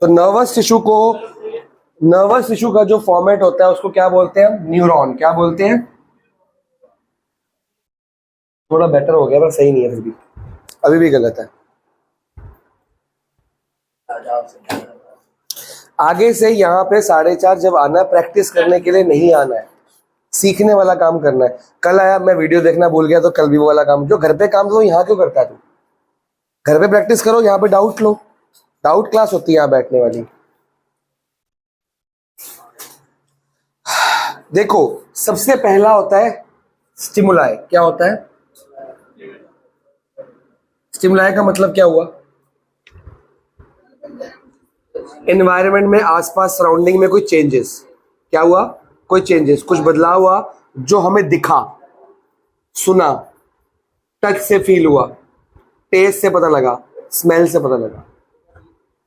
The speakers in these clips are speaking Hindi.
तो नर्वस टिश्यू का जो फॉर्मेट होता है उसको क्या बोलते हैं? न्यूरॉन। क्या बोलते हैं? थोड़ा बेटर हो गया पर सही नहीं है, फिर भी अभी भी गलत है। आगे से यहाँ पे 4:30 जब आना है, प्रैक्टिस करने के लिए नहीं आना है, सीखने वाला काम करना है। कल आया मैं वीडियो देखना भूल गया, तो कल भी वो वाला काम, जो घर पे काम तो यहाँ क्यों करता है तू? घर पे प्रैक्टिस करो, यहाँ पे डाउट लो। डाउट क्लास होती है यहाँ बैठने वाली। देखो, सबसे पहला होता है स्टिमुलाई। क्या होता है स्टिमुलाई? का मतलब क्या हुआ? एनवायरनमेंट में, आसपास सराउंडिंग में कोई चेंजेस। क्या हुआ? कोई चेंजेस, कुछ बदलाव हुआ जो हमें दिखा, सुना, टच से फील हुआ, टेस्ट से पता लगा, स्मेल से पता लगा।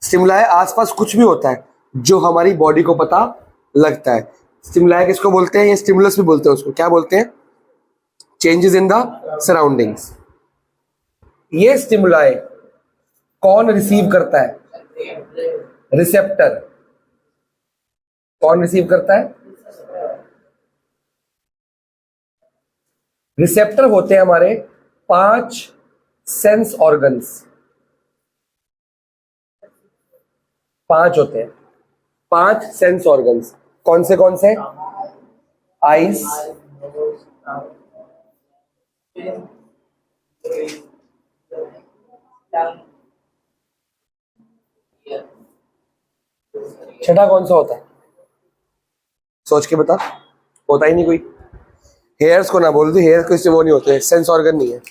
स्टिमुलाई आसपास कुछ भी होता है जो हमारी बॉडी को पता लगता है। स्टिमुलाई किसको बोलते हैं? ये स्टिमुलस भी बोलते हैं उसको। क्या बोलते हैं? Changes in the surroundings. ये स्टिमुलाई कौन रिसीव करता है? रिसेप्टर। कौन रिसीव करता है? रिसेप्टर होते हैं हमारे 5 सेंस ऑर्गन्स। 5 होते हैं, 5 सेंस ऑर्गन्स। कौन से? आईज, छठा कौन सा होता है? सोच के बता। होता ही नहीं कोई। हेयर्स को ना बोल दो, हेयर को, इससे वो नहीं होते, सेंस ऑर्गन नहीं है।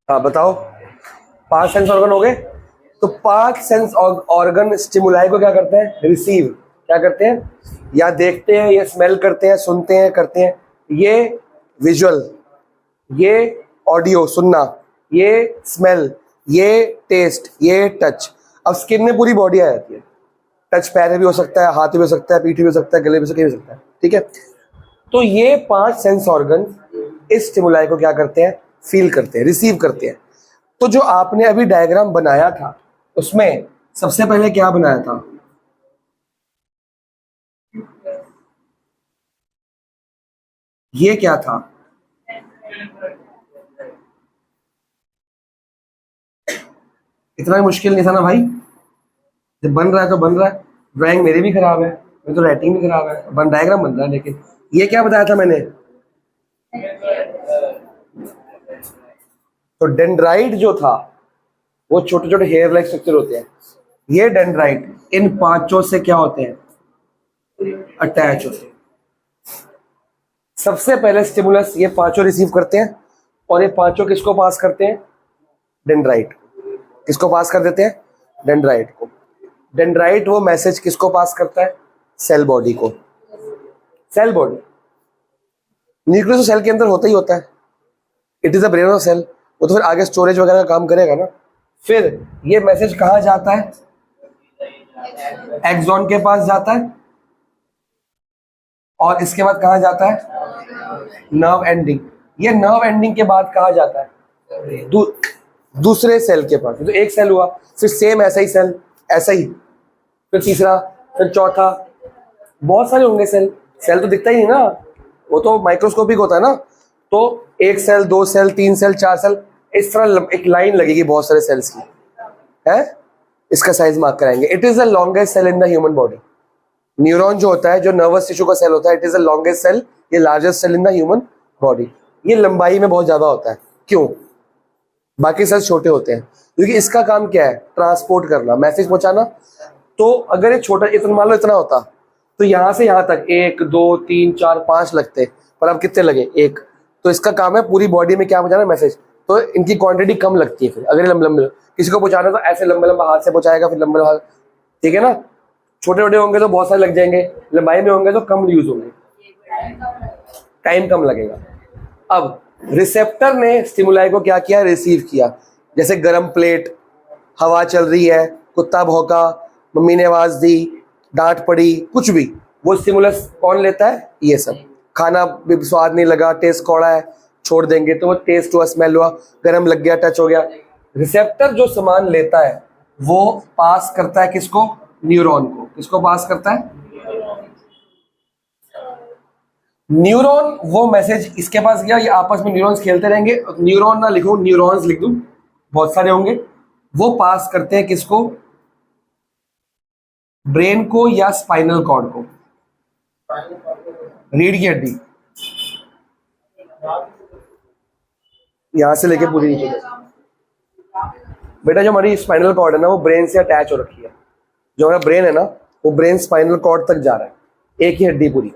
हाँ बताओ, 5 सेंस ऑर्गन हो गए। तो 5 सेंस ऑर्गन स्टिमुलाई को क्या करते हैं? रिसीव। क्या करते हैं? या देखते हैं, या स्मेल करते हैं, सुनते हैं, करते हैं। ये विजुअल, ये ऑडियो सुनना, ये स्मेल, ये टेस्ट, ये टच। अब स्किन में पूरी बॉडी आ जाती है। टच पैर भी हो सकता है, हाथ भी हो सकता है, पीठ भी हो सकता है, गले भी हो सकता है। ठीक है, तो ये 5 सेंस ऑर्गन इस स्टिमुलाई को क्या करते हैं? फील करते हैं, रिसीव करते हैं। तो जो आपने अभी डायग्राम बनाया था उसमें सबसे पहले क्या बनाया था? ये क्या था? इतना मुश्किल नहीं था ना भाई। जब बन रहा है तो बन रहा है। ड्राइंग मेरी भी खराब है, मेरी तो राइटिंग भी खराब है, डायग्राम बन रहा है। लेकिन ये क्या बताया था मैंने? तो डेंड्राइट जो था वो छोटे छोटे हेयर लाइक स्ट्रक्चर होते हैं। ये डेंड्राइट इन 5 से क्या होते हैं? अटैच होते हैं। सबसे पहले स्टिमुलस ये 5 रिसीव करते हैं, और ये 5 किसको पास करते हैं? डेंड्राइट। किसको पास कर देते हैं? डेंड्राइट को। डेंड्राइट वो मैसेज किसको पास करता है? सेल बॉडी को। सेल बॉडी, न्यूक्लियस सेल के अंदर होता ही होता है। It is a brain of cell. वो तो फिर आगे स्टोरेज वगैरह का काम करेगा ना। फिर ये मैसेज कहाँ जाता है? एक्सॉन के पास जाता है, और इसके बाद कहाँ जाता है? Nerve ending. ये नर्व एंडिंग के बाद कहाँ जाता है? दूसरे सेल के पास। तो एक सेल हुआ, फिर सेम ऐसा ही सेल, ऐसा ही, फिर तीसरा, फिर चौथा, बहुत सारे होंगे सेल। सेल तो दिखता ही नहीं ना, वो तो माइक्रोस्कोपिक होता है ना। तो 1 सेल, 2 सेल, 3 सेल, 4 सेल, इस तरह एक लाइन लगेगी बहुत सारे सेल्स की है। इसका साइज मार्क कराएंगे। It is the longest cell in the human body. Neuron जो होता है, जो नर्वस टिश्यू का सेल होता है, it is the longest cell, ये largest cell in the human body. ये लंबाई में बहुत ज्यादा होता है। क्यों? बाकी सेल्स छोटे होते हैं, क्योंकि इसका काम क्या है? ट्रांसपोर्ट करना, मैसेज पहुंचाना। तो अगर ये छोटा, इतना मान लो इतना होता, तो यहां से यहां तक 1 2 3 4 5 लगते, पर अब कितने लगे? 1। तो इसका काम है पूरी बॉडी में क्या पहुंचाना? मैसेज। तो इनकी क्वांटिटी कम लगती है। फिर अगर लंबे लंबे किसी को पहुंचाना तो ऐसे लंबा लंबा हाथ से पहुंचाएगा, फिर लंबे हाथ, ठीक है ना। छोटे छोटे होंगे तो बहुत सारे लग जाएंगे, लंबाई में होंगे तो कम यूज होंगे, टाइम कम लगेगा। अब रिसेप्टर ने स्टिमुलाई को क्या किया? रिसीव किया। जैसे गरम प्लेट, हवा चल रही है, कुत्ता भौंका, मम्मी ने आवाज दी, डांट पड़ी, कुछ भी, वो स्टिमुलस कौन लेता है? ये सब। खाना भी स्वाद नहीं लगा, टेस्ट कौड़ा है, छोड़ देंगे, तो वो टेस्ट हुआ, स्मेल हुआ, गर्म लग गया, टच हो गया। रिसेप्टर जो सामान लेता है वो पास करता है किसको? न्यूरॉन को। किसको पास करता है? न्यूरॉन वो मैसेज इसके पास गया, ये आपस में न्यूरॉन्स खेलते रहेंगे। न्यूरॉन ना लिखूं, न्यूरॉन्स लिख दूं, बहुत सारे होंगे। वो पास करते हैं किसको? ब्रेन को या स्पाइनल कॉर्ड को? रीढ़ की हड्डी, यहां से लेके पूरी नीचे तक। बेटा जो हमारी स्पाइनल कॉर्ड है ना वो ब्रेन से अटैच हो रखी है। जो हमारा ब्रेन है ना वो ब्रेन स्पाइनल कॉर्ड तक जा रहा है, एक ही हड्डी पूरी।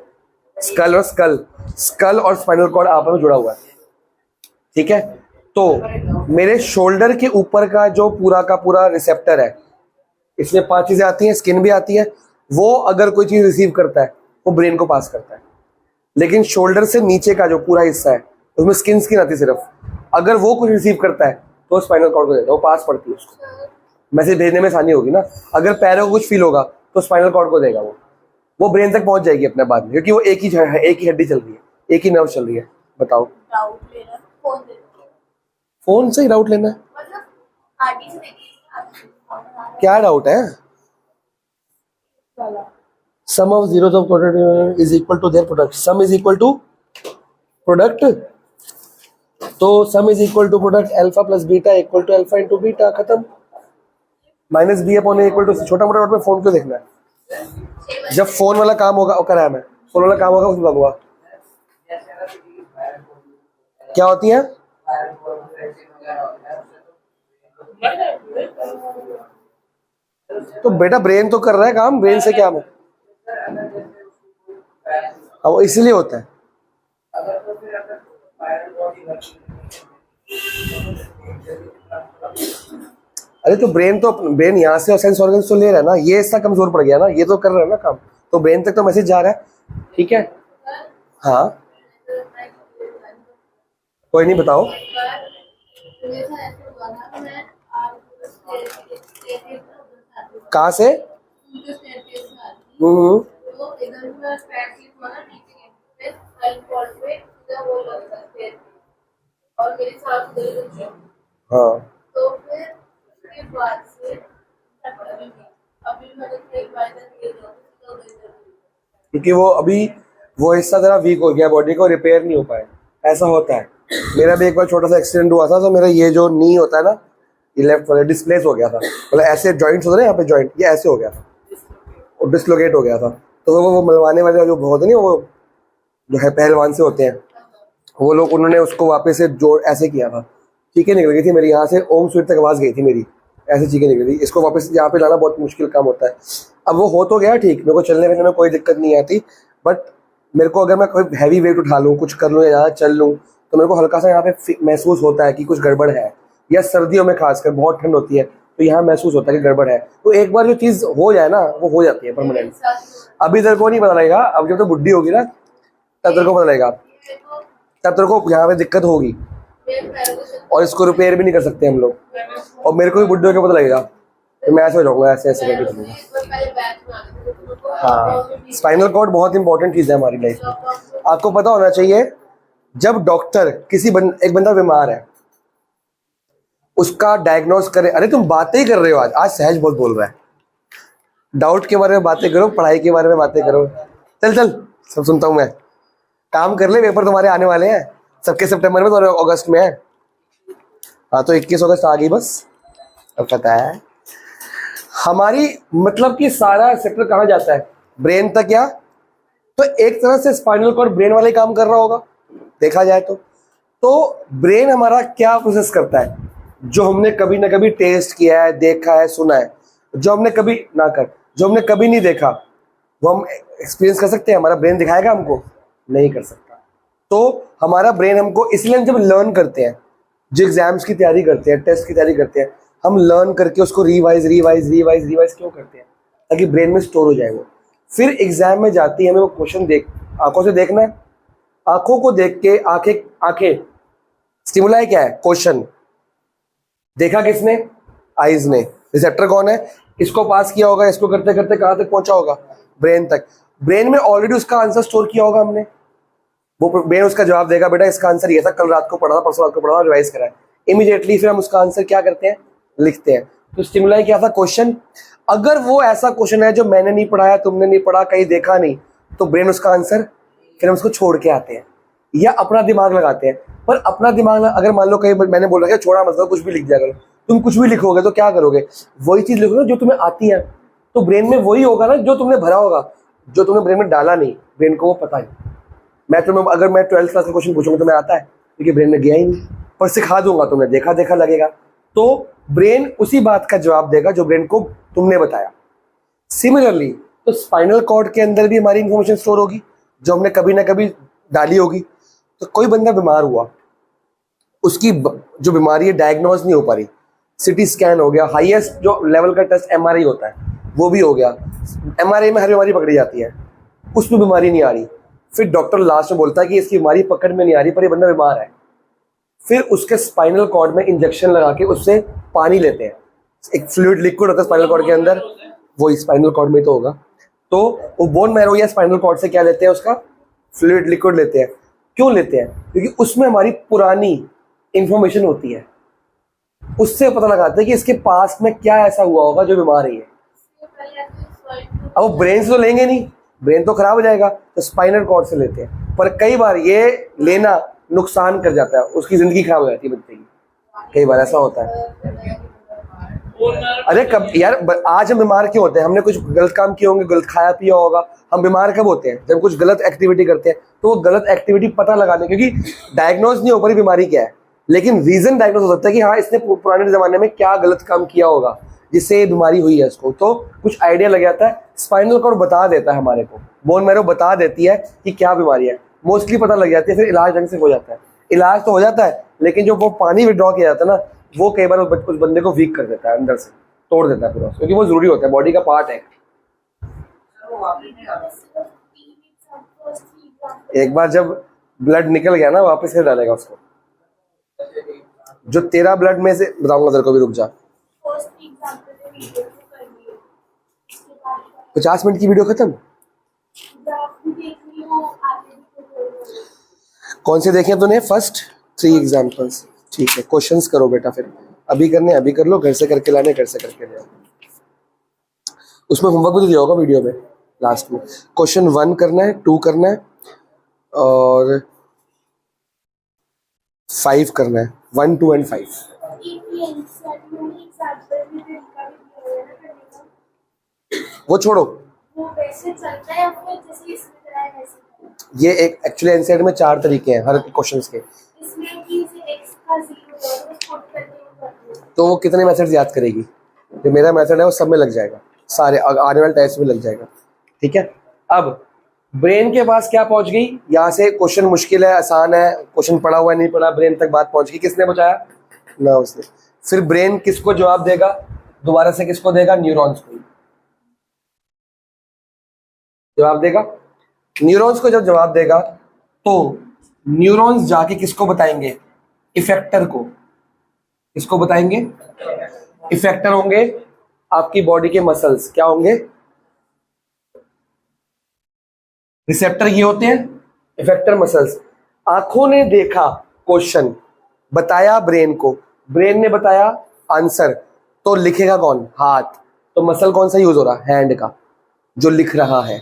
स्कल और स्कल और स्पाइनल कॉर्ड आपस में जुड़ा हुआ है, ठीक है। तो मेरे शोल्डर के ऊपर का जो पूरा का पूरा रिसेप्टर है, इसमें 5 चीजें आती हैं, स्किन भी आती है। वो अगर कोई चीज रिसीव करता है वो ब्रेन को पास करता है। लेकिन शोल्डर से नीचे का जो पूरा हिस्सा है उसमें स्किन आती है सिर्फ, अगर वो कुछ रिसीव करता है तो स्पाइनल कॉर्ड को देता है, वो पास पड़ती है उसको। मैसेज भेजने में आसानी होगी ना। अगर पैरों को कुछ फील होगा तो स्पाइनल कॉर्ड को देगा, वो ब्रेन तक पहुंच जाएगी अपने बाद में, क्योंकि वो एक ही हड्डी चल रही है, एक ही नर्व चल रही है। बताओ, फोन से ही डाउट लेना है? क्या डाउट है? सम of zeros of product is equal to their product. Sum is equal to product. तो sum is equal to product alpha plus beta equal to alpha into beta, खत्म। Minus B upon A equal to C. छोटा मोटा नोट में फोन क्यों देखना है? जब फोन वाला काम होगा, कराया मैं, फोन वाला काम होगा उसमें लगूंगा। क्या होती है? तो बेटा ब्रेन तो कर रहा है काम, ब्रेन से क्या है? अब इसलिए होता है। अरे तो ब्रेन यहाँ से सेंस ऑर्गन तो ले रहा है ना, ये इसका कमजोर पड़ गया ना, ये तो कर रहा है ना काम, तो ब्रेन तक तो मैसेज जा रहा है, ठीक है। हाँ कोई नहीं, बताओ। कहाँ से? हाँ तो फिर उसके बाद से अभी क्योंकि वो अभी वो हिस्सा जरा वीक हो गया, बॉडी को रिपेयर नहीं हो पाया, ऐसा होता है। मेरा भी एक बार छोटा सा एक्सीडेंट हुआ था, तो मेरा ये जो नी होता है ना, ये लेफ्ट वाला डिस्प्लेस हो गया था, मतलब ऐसे जॉइंट्स होते हैं यहाँ पे, जॉइंट ये ऐसे हो गया था और डिसलोकेट हो गया था। तो वो मलवाने वाले जो होते नहीं, वो जो है पहलवान से होते हैं, वो लोग, उन्होंने उसको वापस से जोड़ ऐसे किया था, चीखें निकल गई थी मेरी, यहाँ से ओम स्वीट तक आवाज़ गई थी मेरी, ऐसे चीखें निकल गई। इसको वापस यहाँ पे लाना बहुत मुश्किल काम होता है। अब वो हो तो गया ठीक, मेरे को चलने फिरने में कोई दिक्कत नहीं आती, बट मेरे को अगर मैं कोई हैवी वेट उठा लूँ, कुछ कर लूँ या ज़्यादा चल लूँ, तो मेरे को हल्का सा यहाँ पे महसूस होता है कि कुछ गड़बड़ है। या सर्दियों में खासकर बहुत ठंड होती है तो यहाँ महसूस होता है कि गड़बड़ है। तो एक बार जो चीज़ हो जाए ना, वो हो जाती है परमानेंट। अभी तेरे को नहीं पता लगेगा, अब जब तो बुढ़ी होगी ना तब तेरे को पता लगेगा, तब तेरे को यहाँ पे दिक्कत होगी, और इसको रिपेयर भी नहीं कर सकते हम लोग। और मेरे को भी बुढ़े होकर पता लगेगा, तो मैं ऐसे हो जाऊंगा, ऐसे ऐसे करके चलूंगा। हाँ, स्पाइनल कॉर्ड बहुत इंपॉर्टेंट चीज़ है हमारी लाइफ में, आपको पता होना चाहिए। जब डॉक्टर एक बंदा बीमार है, उसका डायग्नोस करे, अरे तुम बातें ही कर रहे हो, आज सहज बहुत बोल रहा है, डाउट के बारे में बातें करो, पढ़ाई के बारे में बातें करो, चल चल सब सुनता हूँ मैं। काम कर ले, पेपर तुम्हारे आने वाले हैं, सबके सितंबर में तो अगस्त में है। हाँ तो 21 अगस्त आ गई बस, अब पता है हमारी, मतलब कि सारा सेक्टर कहाँ जाता है? ब्रेन तक। या तो एक तरह से स्पाइनल कॉर्ड ब्रेन वाले काम कर रहा होगा देखा जाए तो ब्रेन हमारा क्या प्रोसेस करता है? जो हमने कभी ना कभी टेस्ट किया है, देखा है, सुना है, जो हमने कभी नहीं देखा, वो हम एक्सपीरियंस कर सकते हैं? हमारा ब्रेन दिखाएगा हमको? नहीं कर सकता। तो हमारा ब्रेन हमको, इसलिए हम जब लर्न करते हैं, जो एग्जाम्स की तैयारी करते हैं, टेस्ट की तैयारी करते हैं, हम लर्न करके उसको रिवाइज क्यों करते हैं? ताकि ब्रेन में स्टोर हो जाए वो। फिर एग्जाम में जाती है, हमें वो क्वेश्चन आंखों से देखना है, आंखों को देख के, आंखें स्टिमुलाई क्या है? क्वेश्चन देखा किसने? आईज ने। रिसेप्टर कौन है? इसको पास किया होगा, इसको करते करते कहाँ तक पहुंचा होगा? ब्रेन तक। ब्रेन में ऑलरेडी उसका आंसर स्टोर किया होगा हमने, वो ब्रेन उसका जवाब देगा बेटा इसका आंसर ये था, कल रात को पढ़ा था, परसों रात को पढ़ा था, रिवाइज करा है। इमीडिएटली फिर हम उसका आंसर क्या करते हैं, लिखते हैं। तो स्टिमुलाई क्या था, क्वेश्चन। अगर वो ऐसा क्वेश्चन है जो मैंने नहीं पढ़ाया, तुमने नहीं पढ़ा, कहीं देखा नहीं, तो ब्रेन उसका आंसर, फिर हम उसको छोड़ के आते हैं या अपना दिमाग लगाते हैं। पर अपना दिमाग अगर मान लो कहीं मैंने बोला कि छोड़ा मतलब कुछ भी लिख दिया करो, तुम कुछ भी लिखोगे तो क्या करोगे, वही चीज लिखोगे जो तुम्हें आती है, तो ब्रेन में वही होगा ना जो तुमने भरा होगा, जो तुमने ब्रेन में डाला नहीं, ब्रेन को वो पता नहीं। मैं तुम्हें अगर मैं 12th क्लास का क्वेश्चन पूछूंगा तुम्हें आता है, क्योंकि ब्रेन में गया ही नहीं, पर सिखा दूंगा तुमने देखा देखा लगेगा, तो ब्रेन उसी बात का जवाब देगा जो ब्रेन को तुमने बताया। सिमिलरली तो स्पाइनल कॉर्ड के अंदर भी हमारी इंफॉर्मेशन स्टोर होगी जो हमने कभी ना कभी डाली होगी। तो कोई बंदा बीमार हुआ, उसकी जो बीमारी है डायग्नोज नहीं हो पा रही, सिटी स्कैन हो गया, हाईएस्ट जो लेवल का टेस्ट एमआरआई होता है वो भी हो गया, एमआरआई में हर बीमारी पकड़ी जाती है, उसमें बीमारी नहीं आ रही, फिर डॉक्टर लास्ट में बोलता है कि इसकी बीमारी पकड़ में नहीं आ रही पर ये बंदा बीमार है, फिर उसके स्पाइनल कॉर्ड में इंजेक्शन लगा के उससे पानी लेते हैं, एक फ्लूइड लिक्विड होता है स्पाइनल कॉर्ड के अंदर, वो स्पाइनल कॉर्ड में तो होगा, तो वो बोन मैरो या स्पाइनल कॉर्ड से क्या लेते हैं, उसका फ्लूइड लिक्विड लेते हैं। क्यों लेते हैं, क्योंकि उसमें हमारी पुरानी इंफॉर्मेशन होती है, उससे पता लगाते हैं कि इसके पास में क्या ऐसा हुआ होगा जो बीमार है। अब वो ब्रेन से तो लेंगे नहीं, ब्रेन तो खराब हो जाएगा, तो स्पाइनल कॉर्ड से लेते हैं। पर कई बार ये लेना नुकसान कर जाता है, उसकी जिंदगी खराब हो जाती है बच्चे की, कई बार ऐसा होता है। अरे कब यार, आज हम बीमार क्यों होते हैं, हमने कुछ गलत काम किए होंगे, गलत खाया पिया होगा, हम बीमार कब होते हैं, जब कुछ गलत एक्टिविटी करते हैं। तो वो गलत एक्टिविटी पता लगाने, क्योंकि डायग्नोज नहीं हो पा रही बीमारी क्या है, लेकिन रीजन डायग्नोज हो सकता है कि हाँ इसने पुराने जमाने में क्या गलत काम किया होगा जिससे ये बीमारी हुई है इसको, तो कुछ आइडिया लग जाता है। स्पाइनल कॉर्ड बता देता है हमारे को, बोन मैरो बता देती है कि क्या बीमारी है, मोस्टली पता लग जाती है, फिर इलाज ढंग से हो जाता है। इलाज तो हो जाता है, लेकिन जो वो पानी विड्रॉ किया जाता है ना, वो कई बार उस बंदे को वीक कर देता है, अंदर से तोड़ देता है पूरा, क्योंकि वो जरूरी होता है, बॉडी का पार्ट है। एक बार जब ब्लड निकल गया ना, वापस से डालेगा उसको, जो तेरा ब्लड में से बताऊंगा तेरे को भी, रुक जा। 50 मिनट की वीडियो खत्म, कौन से देखे तूने, फर्स्ट 3 एग्जांपल्स, ठीक है। क्वेश्चंस करो बेटा, फिर अभी करने अभी कर लो, घर से करके लाने घर से करके ले आओ। उसमें होमवर्क भी दिया होगा वीडियो में लास्ट में। क्वेश्चन 1 करना है, 2 करना है और 5 करना है, 1, 2 एंड 5। वो छोड़ो, वो वैसे चलता है या फिर जैसे इसमें कराया वैसे? ये एक एक्चुअली एनसीईआरटी में 4 तरीके हैं हर क्वेश्चंस के, इसमें कि इसे x का 0 है वो पुट करने में, तो वो कितने मेथड्स याद करेगी। जो मेरा मेथड है वो सब में लग जाएगा, सारे आने वाले टेस्ट में लग जाएगा, ठीक है। अब ब्रेन के पास क्या पहुंच गई, यहाँ से क्वेश्चन मुश्किल है आसान है, क्वेश्चन पढ़ा हुआ है नहीं पढ़ा, ब्रेन तक बात पहुंच गई, किसने पहुंचाया ना उसने। फिर ब्रेन किसको जवाब देगा, दोबारा से किसको देगा, न्यूरॉन्स को जवाब देगा। न्यूरॉन्स को जब जवाब देगा तो न्यूरॉन्स जाके किसको बताएंगे, इफेक्टर को। किसको बताएंगे, इफेक्टर होंगे आपकी बॉडी के मसल्स, क्या होंगे, रिसेप्टर ये होते हैं, इफेक्टर मसल्स। आंखों ने देखा क्वेश्चन, बताया ब्रेन को, ब्रेन ने बताया आंसर, तो लिखेगा कौन, हाथ। तो मसल कौन सा यूज हो रहा, हैंड का, जो लिख रहा है,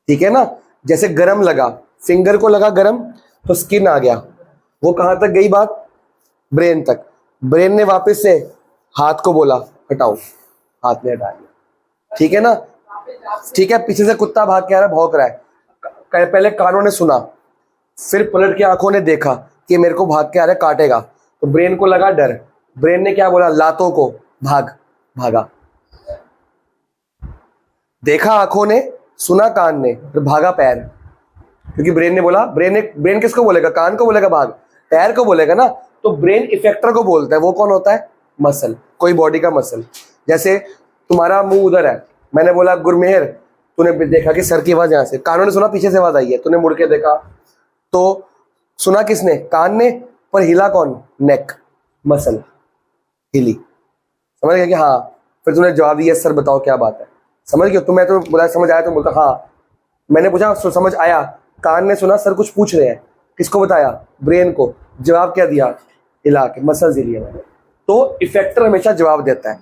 ठीक है ना। जैसे गरम लगा, फिंगर को लगा गरम तो स्किन आ गया, वो कहां तक गई बात, ब्रेन तक। ब्रेन ने वापस से हाथ को बोला हटाओ, हाथ में हटा दिया, ठीक है ना। ठीक है, पीछे से कुत्ता भाग के आ रहा है, भौंक रहा है, पहले कानों ने सुना, फिर पलट के आंखों ने देखा कि मेरे को भाग के आ रहा है काटेगा, तो ब्रेन को लगा डर, ब्रेन ने क्या बोला, लातों को, भाग, भागा। देखा आंखों ने, सुना कान ने, फिर भागा पैर, क्योंकि ब्रेन ने बोला, ब्रेन किसको बोलेगा, कान को बोलेगा भाग, पैर को बोलेगा ना। तो ब्रेन इफेक्टर को बोलता है, वो कौन होता है, मसल, कोई बॉडी का मसल। जैसे तुम्हारा मुंह उधर है, मैंने बोला गुरमेहर, तूने देखा कि सर की आवाज यहाँ से, कानों ने सुना पीछे से आवाज आई है, तूने मुड़ के देखा, तो सुना किसने, कान ने, पर हिला कौन, नेक, मसल हिली, समझ गया कि हाँ। फिर तूने जवाब दिया सर बताओ क्या बात है, समझ गया, तुम्हें तो बोला समझ आया, तो बोलता हाँ, मैंने पूछा समझ आया, कान ने सुना सर कुछ पूछ रहे हैं, किसको बताया, ब्रेन को, जवाब क्या दिया, हिला के मसल्स लिए मैंने। तो इफेक्टर हमेशा जवाब देता है,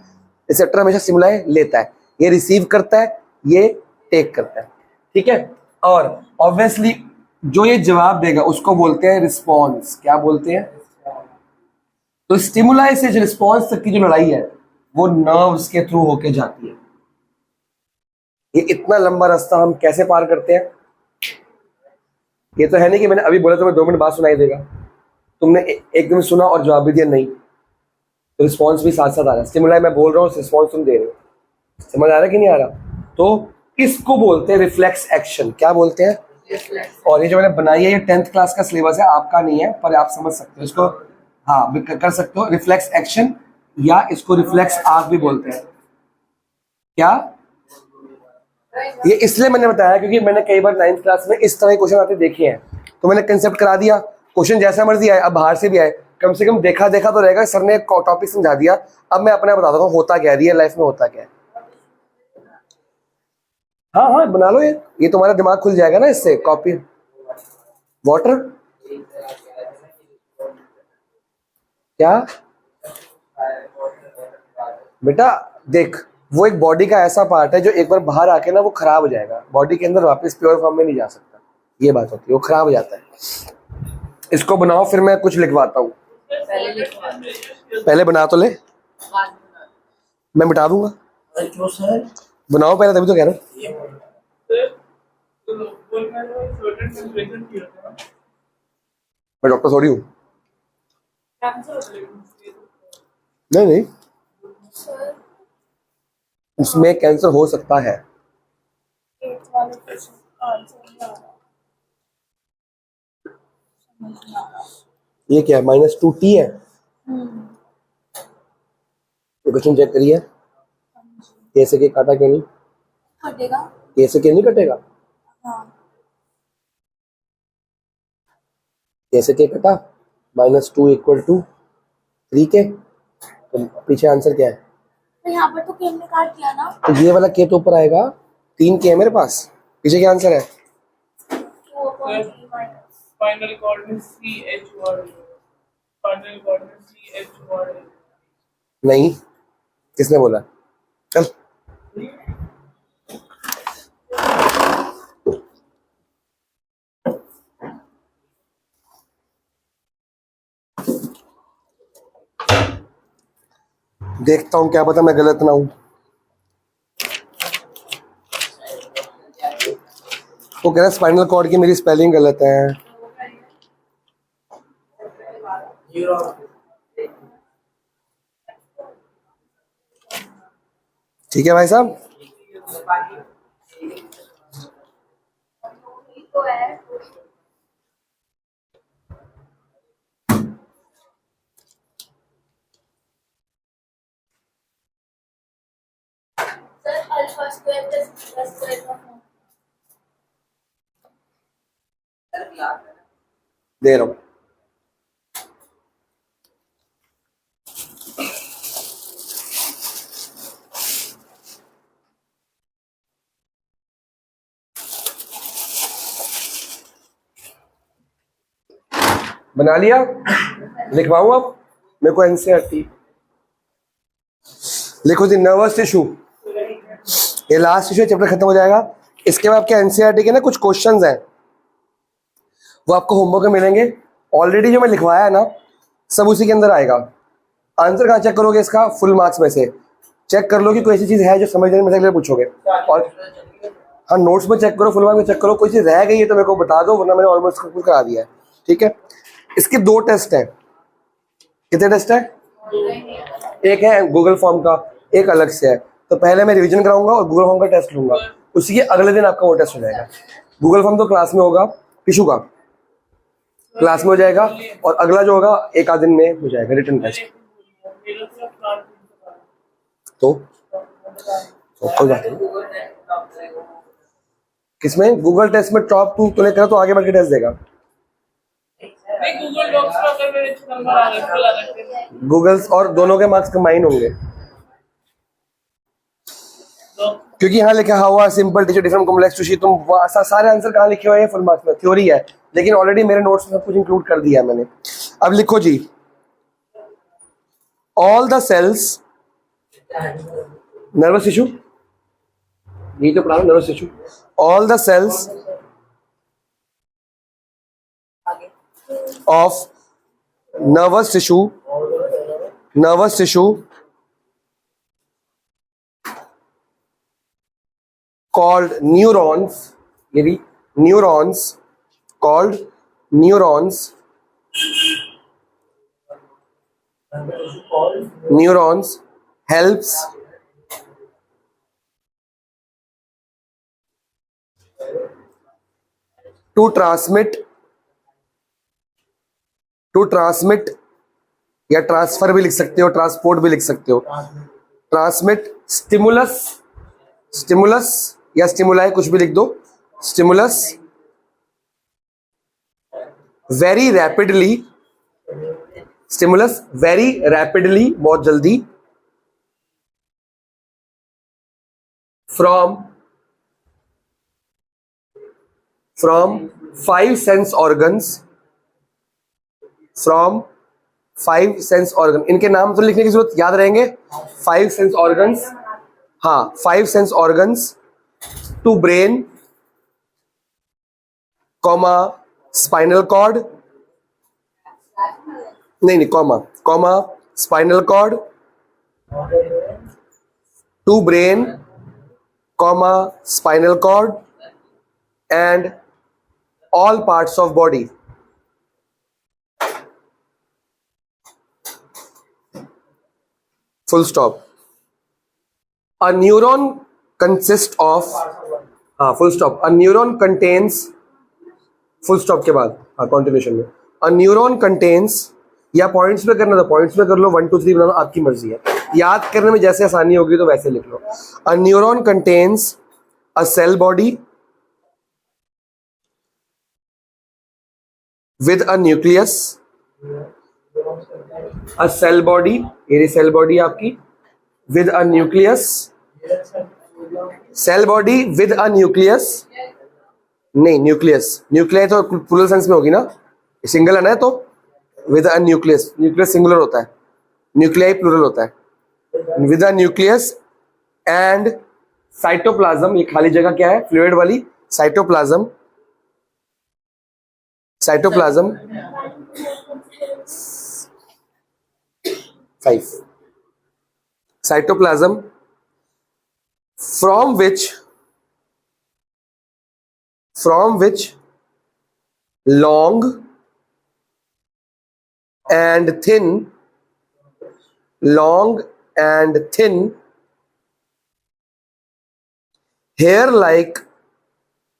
रिसेप्टर हमेशा स्टिमुलाई लेता है, ये रिसीव करता है, ये टेक करता है, ठीक है। और ऑब्वियसली जो ये जवाब देगा उसको बोलते हैं रिस्पॉन्स। क्या बोलते हैं? तो स्टिमुलाई से रिस्पॉन्स तक की जो लड़ाई है वो नर्व्स के थ्रू होके जाती है। ये इतना लंबा रास्ता हम कैसे पार करते हैं? ये तो है नहीं कि मैंने अभी बोला तो मैं 2 मिनट बाद सुनाई देगा, तुमने एकदम सुना और जवाब भी दिया, नहीं। तो रिस्पॉन्स भी साथ साथ आ रहा है। स्टिमुलाई मैं बोल रहा हूँ, रिस्पॉन्स तुम दे रहे हो। समझ आ रहा है कि नहीं आ रहा? तो इसको बोलते हैं रिफ्लेक्स एक्शन। क्या बोलते हैं? और ये जो मैंने बनाई है ये 10th क्लास का सिलेबस है, आपका नहीं है, पर आप समझ सकते हो इसको। हाँ, कर सकते हो रिफ्लेक्स एक्शन, या इसको रिफ्लेक्स आर्क भी बोलते हैं। क्या? ये इसलिए मैंने बताया क्योंकि मैंने कई बार 9th क्लास में इस तरह के क्वेश्चन आते देखे हैं, तो मैंने कंसेप्ट करा दिया। क्वेश्चन जैसा मर्जी आए, अब बाहर से भी आए, कम से कम देखा देखा तो रहेगा, सर ने टॉपिक समझा दिया, अब मैं अपने आप बता दूंगा होता क्या है, रियल लाइफ में होता क्या है। हाँ हाँ, बना लो ये तुम्हारा दिमाग खुल जाएगा ना इससे। कॉपी वाटर क्या बेटा, देख वो एक बॉडी का ऐसा पार्ट है जो एक बार बाहर आके ना वो खराब हो जाएगा, बॉडी के अंदर वापस प्योर फॉर्म में नहीं जा सकता, ये बात होती है, वो खराब हो जाता है। इसको बनाओ फिर मैं कुछ लिखवाता हूँ। पहले बना तो ले, मैं मिटा दूंगा। बनाओ पहले, तभी तो कह रहा हूँ। मैं डॉक्टर थोड़ी हूँ। नहीं नहीं, उसमें कैंसर हो सकता है। ये क्या है? -2t है। तो क्वेश्चन चेक करिए, कैसे के काटा क्यों नहीं कटेगा? कैसे के नहीं कटेगा? हाँ। कैसे के कटा? -2 = 3 के। तो पीछे आंसर क्या है? तो यहाँ पर तो के ने काट दिया ना, तो ये वाला के तो ऊपर आएगा, 3 के है मेरे पास, पीछे क्या आंसर है? 2/3 minus final coordinate CH1, final coordinate CH1। नहीं, किसने बोला? चल देखता हूँ, क्या पता मैं गलत ना हूँ। वो कह रहा है स्पाइनल कॉर्ड की मेरी स्पेलिंग गलत है। ठीक है भाई साहब, तो है। Sir alpha square plus beta square का फॉर्म। दे रहा हूँ। बना लिया? लिखवाऊं अब? मेरे को एनसीईआरटी लिखो जी। नर्वस टिश्यू, ये लास्ट टिश्यू चैप्टर खत्म हो जाएगा। इसके बाद क्या एनसीईआरटी के ना कुछ क्वेश्चंस हैं, वो आपको होमवर्क में मिलेंगे। ऑलरेडी जो मैं लिखवाया है ना सब उसी के अंदर आएगा। आंसर कहाँ चेक करोगे इसका? फुल मार्क्स में से चेक कर लो कि कोई ऐसी चीज है जो समझने में से पूछोगे। और हाँ, नोट्स में चेक करो, फुल मार्क्स में चेक करो, कोई चीज रह गई है तो मेरे को बता दो, वरना मैंने ऑलमोस्ट कंप्लीट करा दिया है। ठीक है, इसके 2 टेस्ट हैं। कितने टेस्ट है? एक है गूगल फॉर्म का, एक अलग से है। तो पहले मैं रिवीजन कराऊंगा और गूगल फॉर्म का टेस्ट लूंगा, उसी के अगले दिन आपका वो टेस्ट हो जाएगा। गूगल फॉर्म तो क्लास में होगा, टिश्यू का क्लास में हो जाएगा, और अगला जो होगा 1 आध दिन में हो जाएगा रिटन टेस्ट। तो कोई बात नहीं, किसमें? गूगल टेस्ट में टॉप 2 तूने करा तो आगे बढ़ के टेस्ट देगा। गूगल डॉक्स में अगर मेरे नंबर आ गए, गूगल्स और दोनों के मार्क्स कंबाइन होंगे। क्योंकि यहाँ लिखा हुआ simple tissue different complex tissue, तुम सारे आंसर कहाँ लिखे हुए हैं फुल मार्क्स में, थ्योरी है, लेकिन ऑलरेडी मेरे नोट्स में सब कुछ इंक्लूड कर दिया है मैंने। अब लिखो जी, all the cells, nervous tissue, यही तो पढ़ा nervous tissue, all the cells of nervous tissue called neurons, ये भी neurons, called neurons, helps to transmit या ट्रांसफर भी लिख सकते हो, ट्रांसपोर्ट भी लिख सकते हो, ट्रांसमिट स्टिमुलस या स्टिमुलाई, कुछ भी लिख दो, स्टिमुलस वेरी रैपिडली, बहुत जल्दी, फ्रॉम 5 सेंस ऑर्गन, इनके नाम तो लिखने की जरूरत, याद रहेंगे, 5 सेंस ऑर्गन्स, हाँ 5 sense organs to brain, comma spinal cord, नहीं comma spinal cord to brain, comma spinal cord and all parts of body, full stop. A neuron consists of, full stop. A neuron contains, full stop के बाद, continuation में, a neuron contains, या पॉइंट्स पे करना तो पॉइंट्स पे कर लो, 1 2 3 बनाना आपकी मर्जी है, याद करने में जैसे आसानी होगी तो वैसे लिख लो। A neuron contains a cell body with a nucleus, a cell body, ये सेल बॉडी आपकी, with a nucleus, cell body with a nucleus, नहीं न्यूक्लियस तो प्लूरल सेंस में होगी ना, सिंगल है ना, तो with a nucleus, nucleus singular होता है, न्यूक्लियाई प्लूरल होता है, with a nucleus and cytoplasm, ये खाली जगह क्या है, फ्लूइड वाली, cytoplasm 5, cytoplasm from which long and thin hair-like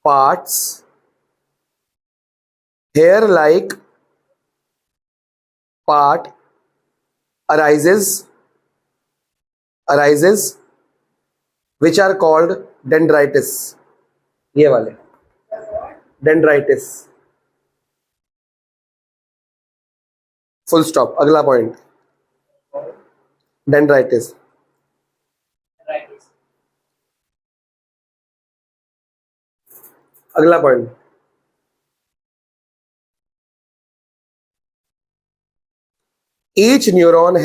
part arises, which are called dendritis, ये वाले dendritis, full stop, अगला पॉइंट dendritis, अगला point, each neuron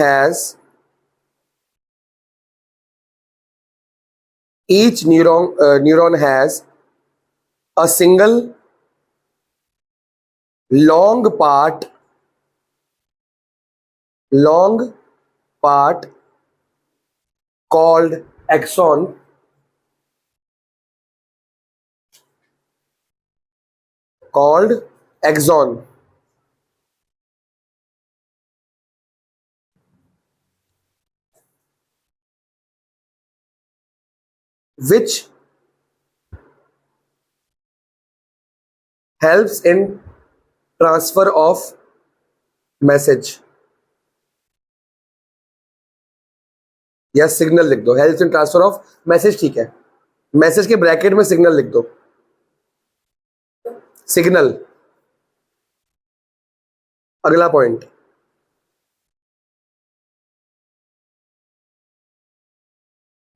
has a single long part called axon, which helps in transfer of message, या सिग्नल लिख दो, helps in transfer of message, ठीक है, मैसेज के ब्रैकेट में सिग्नल लिख दो, सिग्नल, अगला point,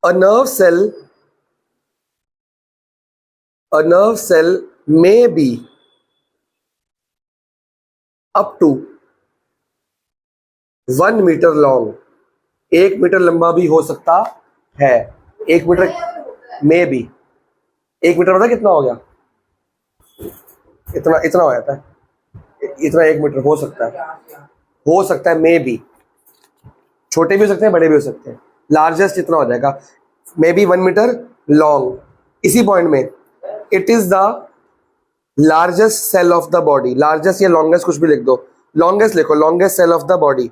a nerve cell a nerve cell may be up to 1 metre long, 1 metre लंबा भी हो सकता है। 1 मीटर में भी, 1 मीटर पता कितना हो गया? इतना इतना हो जाता है, इतना 1 मीटर हो सकता है मे बी। छोटे भी हो सकते हैं, बड़े भी हो सकते हैं। लार्जेस्ट इतना हो जाएगा, मे बी 1 मीटर लॉन्ग। इसी पॉइंट में it is the largest cell of the body. Largest या लॉन्गेस्ट कुछ भी लिख दो, लॉन्गेस्ट लिखो, longest cell of the body.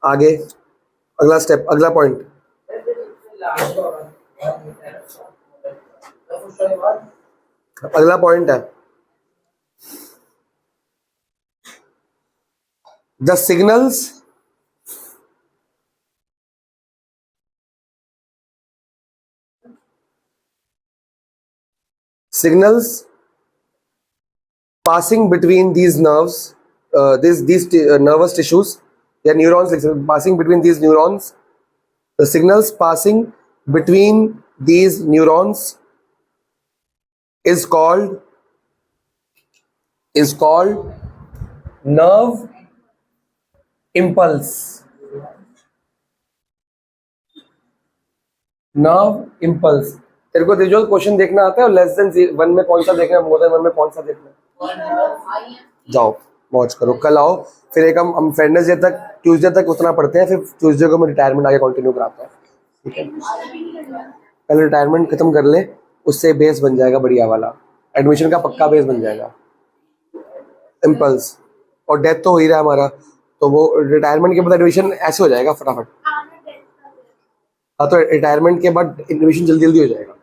आगे अगला स्टेप, अगला पॉइंट, अगला पॉइंट है the signals passing between these nerves, these nervous tissues, या neurons, passing between these neurons, the signals passing between these neurons is called nerve impulse. nerve impulse। तेरे को जो क्वेश्चन देखना आता है, लेस देन 1 में कौन सा देखना है, मोर देन 1 में कौन सा देखना है? जाओ मौज करो, कल आओ, फिर एक हम वेडनेसडे तक, ट्यूसडे तक उतना पढ़ते हैं, फिर ट्यूसडे को मैं रिटायरमेंट आगे कंटिन्यू कराता हूँ, ठीक है? पहले रिटायरमेंट खत्म कर ले, उससे बेस बन जाएगा बढ़िया वाला, एडमिशन का पक्का बेस बन जाएगा। इम्पल्स और डेथ तो हो ही रहा है हमारा, तो वो रिटायरमेंट के बाद एडमिशन ऐसे हो जाएगा फटाफट। हाँ, तो रिटायरमेंट के बाद एडमिशन जल्दी जल्दी हो जाएगा।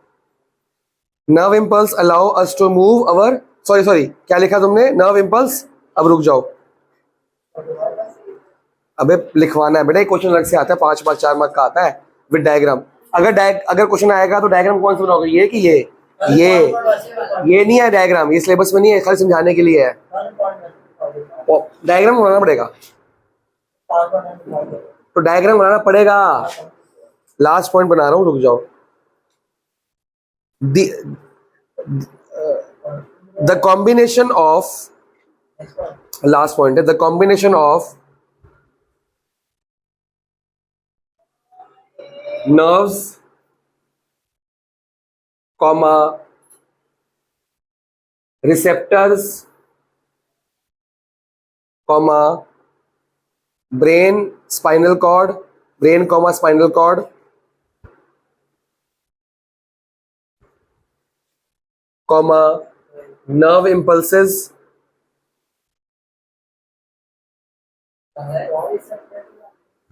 Nerve impulse allow us to move our, sorry क्या लिखा तुमने? Nerve impulse. अब रुक जाओ, अबे लिखवाना है बेटा, क्वेश्चन अलग से आता है, 5 5 4 मार्क का आता है विद डायग्राम। अगर क्वेश्चन आएगा तो डायग्राम कौन सा बनाओगे? ये कि ये नहीं है डायग्राम, ये सिलेबस में नहीं है, खाली समझाने के लिए है। डायग्राम बनाना पड़ेगा, तो डायग्राम बनाना पड़ेगा। लास्ट पॉइंट बना रहा हूं, रुक जाओ। The combination of, last point है, the combination of nerves, receptors, brain, spinal cord, spinal cord, nerve impulses,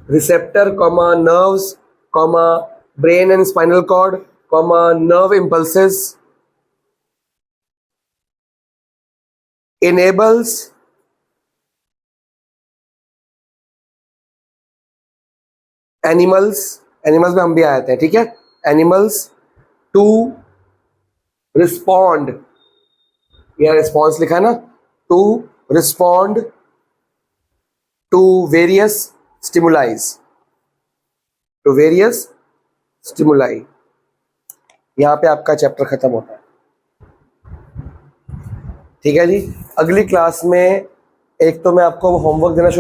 receptor, nerves, brain and spinal cord, nerve impulses, enables animals में हम भी आए थे, ठीक है? एनिमल्स टू रिस्पॉन्ड, यह रिस्पॉन्स लिखा है ना, to respond to various stimuli. यहां पे आपका चैप्टर खत्म होता है, ठीक है जी? अगली क्लास में एक तो मैं आपको होमवर्क देना शुरू